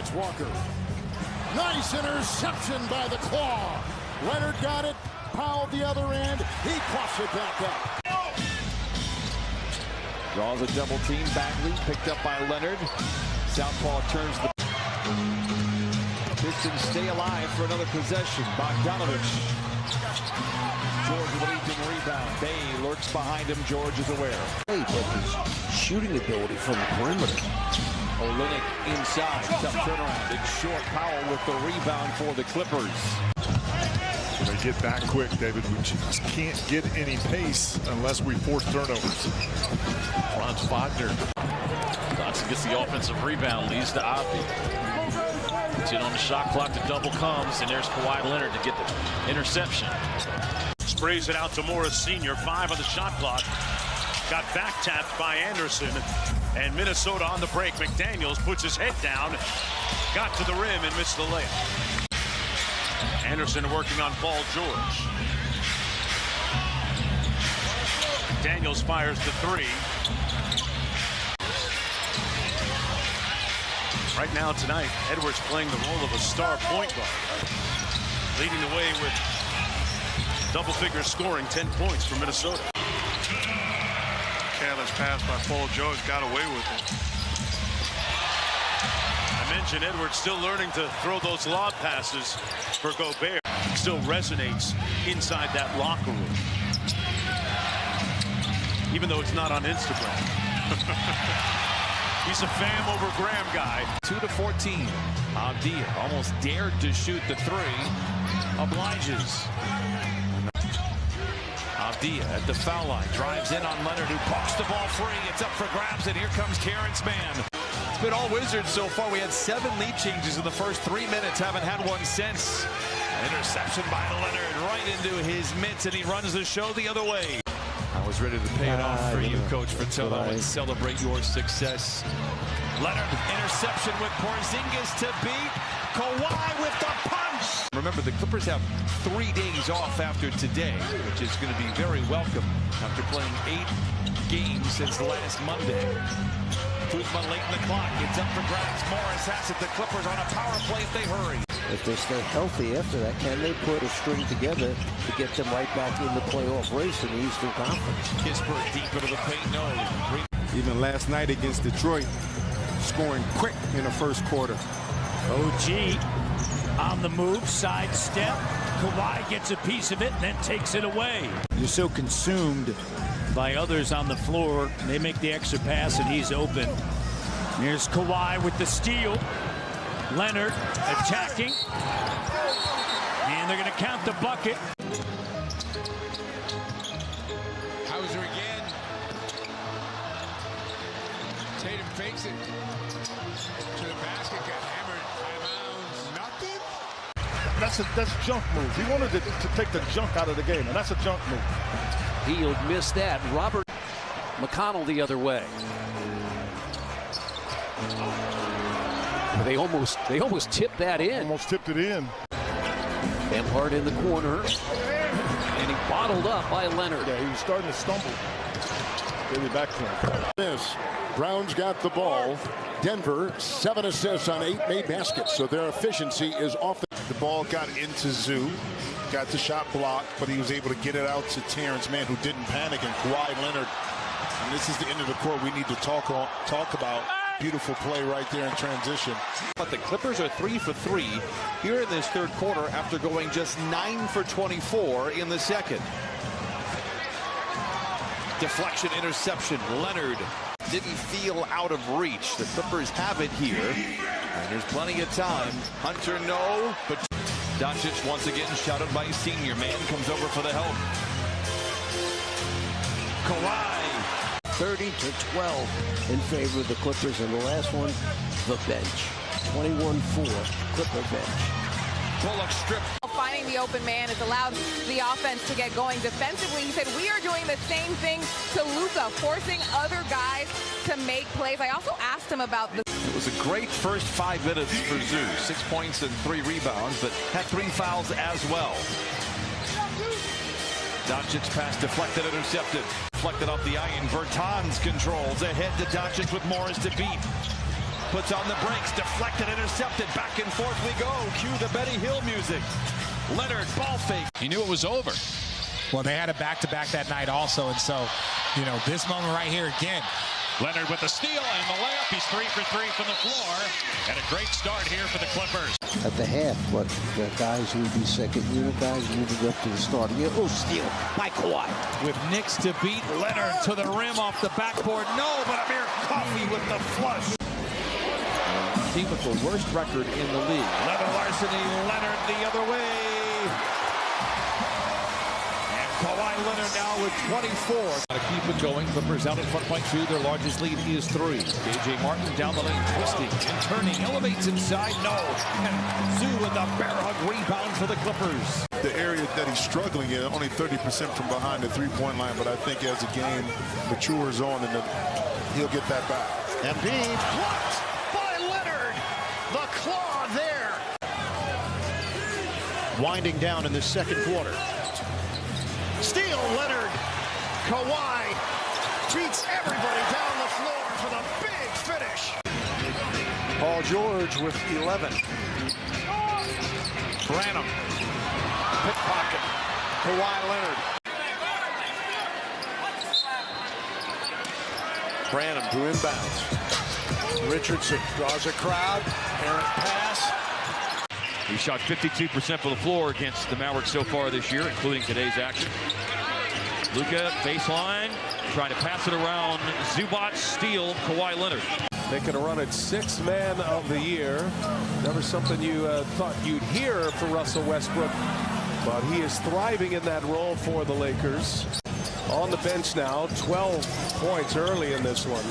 It's Walker. Nice interception by the Claw. Leonard got it. Powell the other end. He coughs it back out. Draws a double team. Bagley picked up by Leonard. Southpaw turns the... Pistons stay alive for another possession. Bogdanovich. George with a leaping rebound. Bay lurks behind him. George is aware. Hey, but his shooting ability from the perimeter. Olynyk inside. Tough turnaround. It's short. Powell with the rebound for the Clippers. They get back quick, David. We just can't get any pace unless we force turnovers. Franz Wagner. Dotson gets the offensive rebound, leads to Abdi. Puts it on the shot clock, the double comes, and there's Kawhi Leonard to get the interception. Sprays it out to Morris Sr., 5 on the shot clock. Got back tapped by Anderson, and Minnesota on the break. McDaniels puts his head down, got to the rim and missed the layup. Anderson working on Paul George. McDaniels fires the 3. Right now tonight, Edwards playing the role of a star point guard, leading the way with double-figure scoring, 10 points for Minnesota. Careless pass by Paul George, got away with it. I mentioned Edwards still learning to throw those lob passes for Gobert. Still resonates inside that locker room, even though it's not on Instagram. He's a fam over Graham guy. 2-14. Abdi almost dared to shoot the 3. Obliges. Abdi at the foul line. Drives in on Leonard, who pokes the ball free. It's up for grabs, and here comes Karen's man. It's been all Wizards so far. We had 7 lead changes in the first 3 minutes. Haven't had one since. An interception by Leonard right into his mitts, and he runs the show the other way. I was ready to pay it off for you, Coach Fratello, and celebrate your success. Leonard, interception with Porzingis to beat. Kawhi with the punch. Remember, the Clippers have 3 days off after today, which is going to be very welcome after playing 8 games since last Monday. Kuzma late in the clock. It's up for grabs. Morris has it. The Clippers on a power play if they hurry. If they stay healthy after that, can they put a string together to get them right back in the playoff race in the Eastern Conference? Kispert deep into the paint, no. Even last night against Detroit, scoring quick in the first quarter. OG on the move, sidestep. Kawhi gets a piece of it and then takes it away. You're so consumed by others on the floor. They make the extra pass and he's open. Here's Kawhi with the steal. Leonard attacking. And they're going to count the bucket. Hauser again. Tatum fakes it to the basket, got hammered by Mounds. That's a junk move. He wanted to take the junk out of the game, and that's a junk move. He'll miss that. Robert McConnell the other way. They almost tipped that in. Almost tipped it in. Lampard in the corner, and he bottled up by Leonard. Yeah, he was starting to stumble. Give it back to him. This, Brown's got the ball. Denver, 7 assists on 8 made baskets, so their efficiency is off. The ball got into Zoo, got the shot blocked, but he was able to get it out to Terrence Mann, who didn't panic, and Kawhi Leonard. And this is the end of the court we need to talk about. Beautiful play right there in transition. But the Clippers are 3 for 3 here in this third quarter after going just 9 for 24 in the second. Deflection, interception. Leonard didn't feel out of reach. The Clippers have it here, and there's plenty of time. Hunter, no, but Doncic once again shouted by senior. Man comes over for the help. Kawhi. 30-12 in favor of the Clippers, and the last one, the bench. 21-4, Clipper bench. Bullock strip. Finding the open man has allowed the offense to get going defensively. He said, we are doing the same thing to Luka, forcing other guys to make plays. I also asked him about the... It was a great first 5 minutes for Zoo. 6 points and 3 rebounds, but had 3 fouls as well. Doncic pass deflected, intercepted. Deflected off the iron. Bertans controls ahead to Doncic with Morris to beat. puts on the brakes, deflected, intercepted, back and forth we go. Cue the Benny Hill music. Leonard, ball fake. He knew it was over. Well, they had a back-to-back that night also, and so, you know, this moment right here again. Leonard with the steal and the layup. He's 3 for 3 from the floor. And a great start here for the Clippers. At the half, but the guys who would be second unit guys moving up to the starting unit. Oh, steal by Kawhi. With Knicks to beat Leonard to the rim off the backboard. No, but Amir Coffey with the flush. Team with the worst record in the league. Leonard larceny, Leonard the other way. Kawhi Leonard now with 24. Got to keep it going. Clippers out in front by 2. Their largest lead is 3. KJ Martin down the lane, twisting and turning. Elevates inside. No. And Zoo with a bear hug rebound for the Clippers. The area that he's struggling in, only 30% from behind the three-point line, but I think as the game matures on, and he'll get that back. Embiid blocked by Leonard. The claw there. Winding down in the second quarter. Steal, Leonard. Kawhi beats everybody down the floor for the big finish. Paul George with 11. Branham. Pickpocket. Kawhi Leonard. Branham to inbounds. Richardson draws a crowd. Errant pass. He shot 52% from the floor against the Mavericks so far this year, including today's action. Luka, baseline, trying to pass it around. Zubac, steal, Kawhi Leonard. Making a run at sixth man of the year. Never something you thought you'd hear for Russell Westbrook, but he is thriving in that role for the Lakers. On the bench now, 12 points early in this one.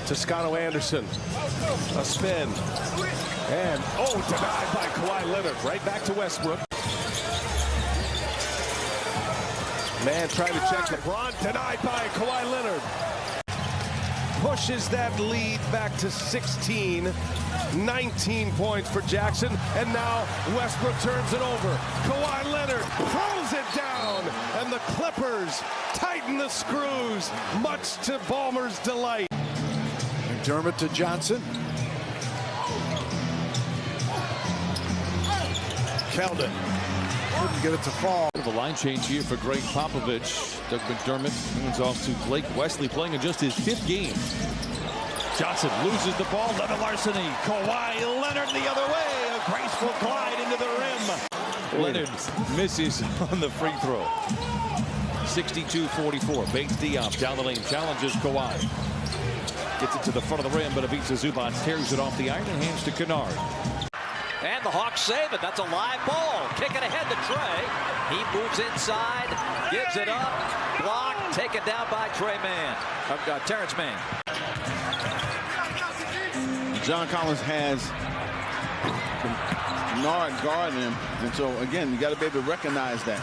Toscano Anderson, a spin. And, denied by Kawhi Leonard. Right back to Westbrook. Man trying to check LeBron. Denied by Kawhi Leonard. Pushes that lead back to 16. 19 points for Jackson. And now Westbrook turns it over. Kawhi Leonard throws it down. And the Clippers tighten the screws, much to Ballmer's delight. McDermott to Johnson. Keldon couldn't get it to fall. A line change here for Greg Popovich. Doug McDermott hands off to Blake Wesley, playing in just his 5th game. Johnson loses the ball. Leonard larceny. Kawhi Leonard the other way. A graceful glide into the rim. Leonard misses on the free throw. 62-44. Bates Diop down the lane. Challenges Kawhi. Gets it to the front of the rim, but Ivica Zubac tears it off the iron and hands to Kennard. And the Hawks save it. That's a live ball. Kick it ahead to Trey. He moves inside, gives it up, blocked, taken down by Terrence Mann. John Collins has Kennard guarding him, and so again, you got to be able to recognize that.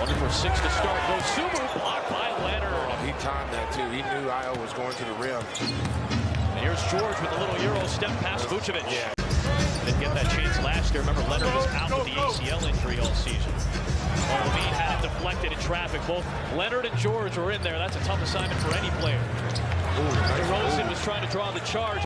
1 for 6 to start. Goes Sumu, blocked by Leonard. He timed that too. He knew Io was going to the rim. And here's George with a little Euro step past Vucevic. Yeah. Didn't get that chance last year. Remember, Leonard was out with the ACL injury all season. Well, Levine had it deflected in traffic. Both Leonard and George were in there. That's a tough assignment for any player. DeRozan was trying to draw the charge.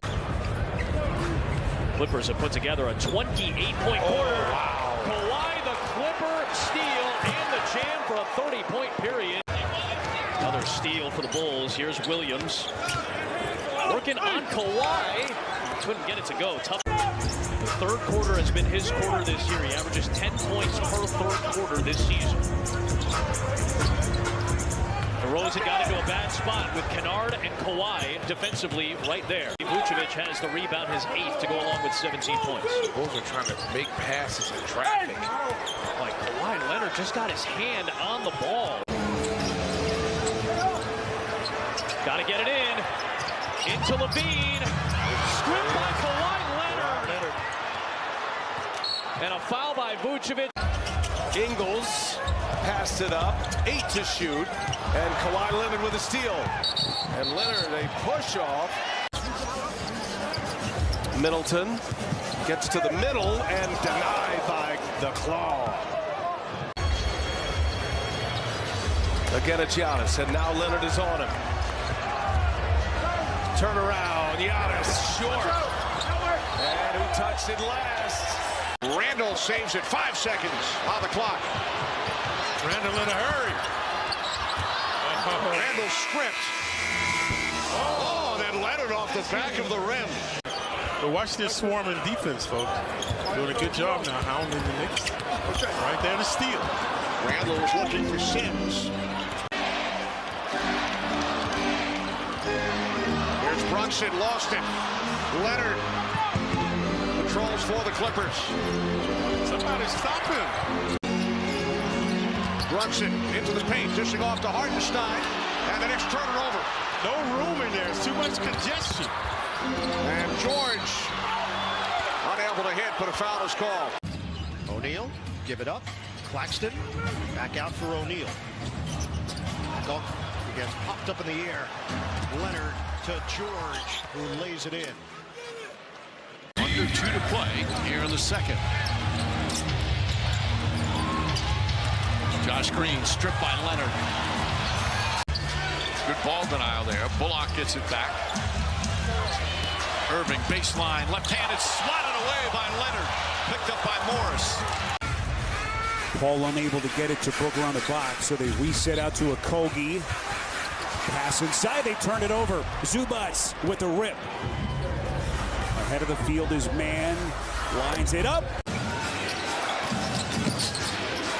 Clippers have put together a 28-point quarter. Wow. Kawhi, the Clipper, steal, and the jam for a 30-point period. Another steal for the Bulls. Here's Williams. Working on Kawhi. Couldn't get it to go. Tough. The third quarter has been his quarter this year. He averages 10 points per third quarter this season. DeRozan got into a bad spot with Kennard and Kawhi defensively right there. Vucevic has the rebound, his 8th, to go along with 17 points. The Bulls are trying to make passes in traffic. Like Kawhi Leonard just got his hand on the ball. Got to get it in. Into Levine. Stripped by Kawhi Leonard. And a foul by Vucevic. Ingles passed it up. 8 to shoot. And Kawhi Leonard with a steal. And Leonard, a push off. Middleton gets to the middle and denied by the claw. Again, it's Giannis, and now Leonard is on him. turnaround. Giannis short. And who touched it last? Randall saves it. 5 seconds on the clock. Randall in a hurry. Randall stripped. Oh, then Leonard off the back of the rim. But watch this swarming defense, folks. Doing a good job now, hounding the Knicks. Right there to steal. Randall was looking for Sims. Here's Brunson, lost it. Leonard controls for the Clippers. Somebody stop him. Brunson into the paint, dishing off to Hartenstein, and the Knicks turn it over. No room in there. It's too much congestion. And George unable to hit, but a foul is called. O'Neal, give it up. Claxton, back out for O'Neal. Dunk gets popped up in the air. Leonard to George, who lays it in. Under 2 to play here in the second. Josh Green stripped by Leonard. Good ball denial there. Bullock gets it back. Irving baseline, left-handed, swatted away by Leonard. Picked up by Morris. Paul unable to get it to Booker on the box, so they reset out to a Kogi. Pass inside, they turn it over. Zubats with the rip. Ahead of the field is Mann. Lines it up.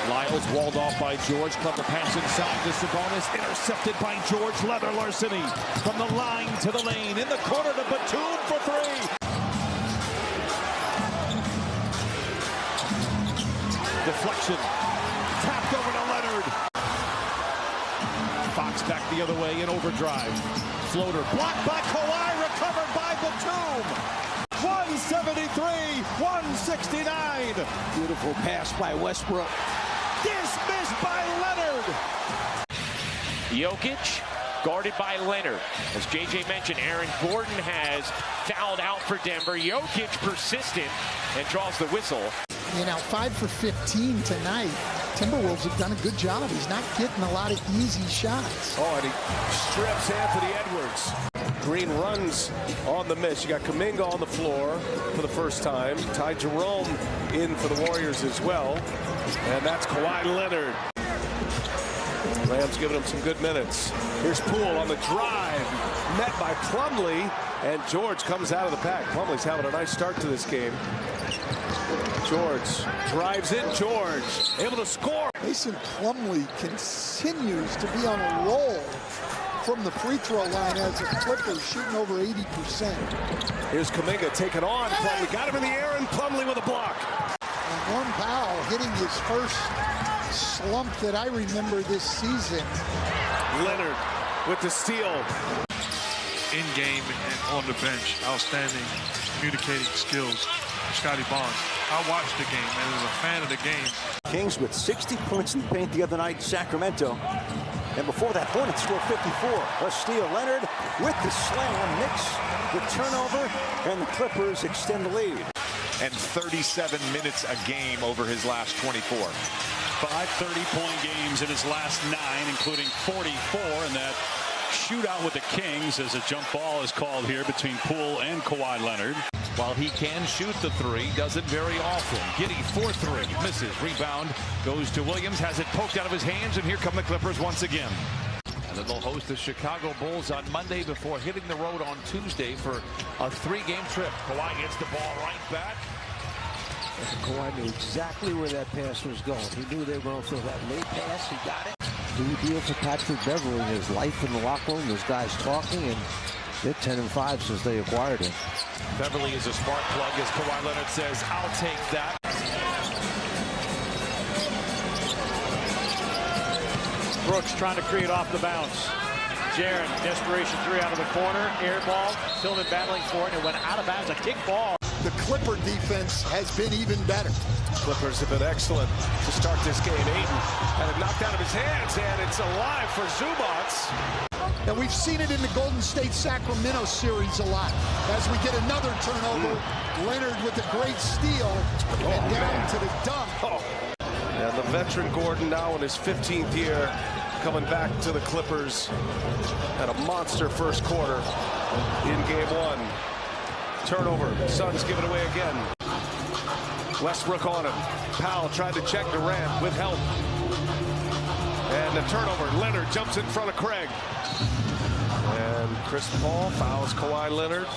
Lyles walled off by George. Clipper pass inside to Sabonis. Intercepted by George. Leather Larceny from the line to the lane. In the corner to Batum for 3. Deflection. Tapped over to Leonard. Fox back the other way in overdrive. Floater blocked by Kawhi. Recovered by Batum. 173-169. Beautiful pass by Westbrook. Dismissed by Leonard. Jokic guarded by Leonard. As JJ mentioned, Aaron Gordon has fouled out for Denver. Jokic persistent and draws the whistle. You know, 5 for 15 tonight. Timberwolves have done a good job. He's not getting a lot of easy shots. Oh, and he strips Anthony Edwards. Green runs on the miss. You got Kuminga on the floor for the first time. Ty Jerome in for the Warriors as well. And that's Kawhi Leonard. Rams giving him some good minutes. Here's Poole on the drive. Met by Plumlee. And George comes out of the pack. Plumlee's having a nice start to this game. George drives in. George able to score. Mason Plumlee continues to be on a roll from the free throw line as the Clippers shooting over 80%. Here's Kuminga taking on Plumlee. Got him in the air, and Plumlee with a block. And Norm Powell hitting his first slump that I remember this season. Leonard with the steal. In game and on the bench, outstanding communicating skills. Scotty Barnes. I watched the game and was a fan of the game. Kings with 60 points in the paint the other night in Sacramento. And before that, Hornets scored 54. A steal. Leonard with the slam. Knicks the turnover, and the Clippers extend the lead. And 37 minutes a game over his last 24. 5 30-point games in his last 9, including 44 in that shootout with the Kings, as a jump ball is called here between Poole and Kawhi Leonard. While he can shoot the 3, doesn't very often. Giddey for 3, misses. Rebound goes to Williams, has it poked out of his hands, and here come the Clippers once again. And then they'll host the Chicago Bulls on Monday before hitting the road on Tuesday for a 3-game trip. Kawhi gets the ball right back. Kawhi knew exactly where that pass was going. He knew they were going to throw that late pass. He got it. New deal for Patrick Beverley. His life in the locker room. There's guys talking, and they're 10-5 since they acquired him. Beverley is a spark plug, as Kawhi Leonard says, I'll take that. Brooks trying to create off the bounce. Jaren, desperation 3 out of the corner. Air ball. Tillman battling for it, and it went out of bounds. A kick ball. The Clipper defense has been even better. Clippers have been excellent to start this game. Ayton had it knocked out of his hands, and it's alive for Zubats. And we've seen it in the Golden State-Sacramento series a lot. As we get another turnover, Leonard with a great steal, and down to the dunk. And the veteran Gordon now in his 15th year coming back to the Clippers at a monster first quarter. in game one. Turnover. Suns give it away again. Westbrook on him. Powell tried to check Durant with help. And the turnover. Leonard jumps in front of Craig. And Chris Paul fouls Kawhi Leonard.